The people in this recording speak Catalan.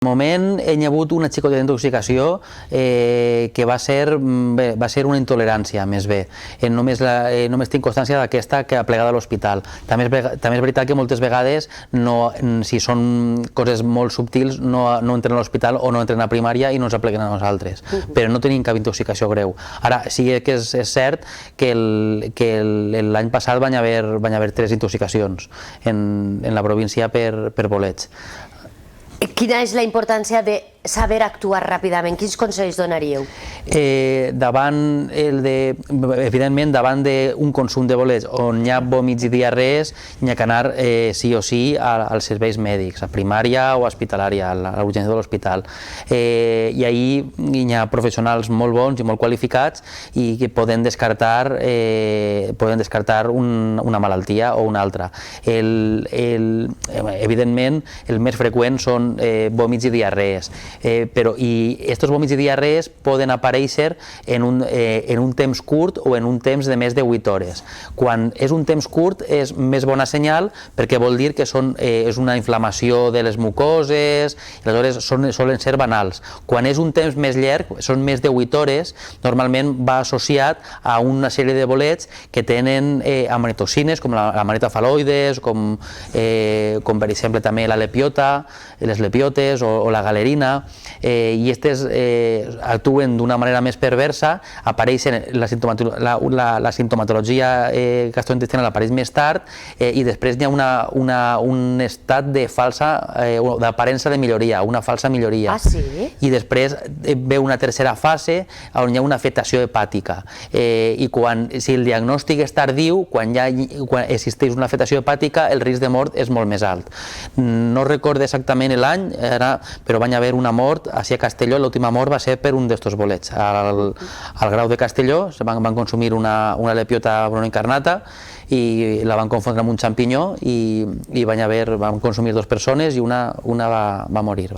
De moment hi ha hagut una xicoteta d'intoxicació que va ser una intolerància, més bé. Només tinc constància d'aquesta que ha plegat a l'hospital. També és veritat que moltes vegades, si són coses molt subtils, no entren a l'hospital o no entren a primària i no ens apleguen a nosaltres. Però no tenim cap intoxicació greu. Ara, sí que és cert que l'any passat van haver 3 intoxicacions en la província per bolets. Quina és la importància de saber actuar ràpidament? Quins consells donaríeu? Evidentment, davant d'un consum de bolets on hi ha vòmits i diarrees, hi ha que anar sí o sí als serveis mèdics, a primària o hospitalària, a l'urgència de l'hospital. I ahir hi ha professionals molt bons i molt qualificats i que poden descartar una malaltia o una altra. Evidentment, el més freqüent són vòmits i diarrees. Però aquests vòmits i diarrees poden aparèixer en un temps curt o en un temps de més de 8 hores. Quan és un temps curt és més bona senyal perquè vol dir que és una inflamació de les mucoses i aleshores solen ser banals. Quan és un temps més llarg, són més de 8 hores, normalment va associat a una sèrie de bolets que tenen amanitoxines com la manita fal·loides, com per exemple també la lepiota, les lepiotes o la galerina, i aquestes actuen d'una manera més perversa, apareixen la simptomatologia gastrointestinal apareix més tard i després hi ha un estat d'aparença de milloria, una falsa milloria. Ah, sí? I després ve una tercera fase on hi ha una afectació hepàtica. I si el diagnòstic és tardiu, quan existeix una afectació hepàtica, el risc de mort és molt més alt. No recordo exactament l'any, però va haver una mort a Castelló. L'última mort va ser per un d'estos bolets. Al Grau de Castelló van consumir una lepiota brunoincarnata i la van confondre amb un xampinyó i van consumir 2 persones i una va morir.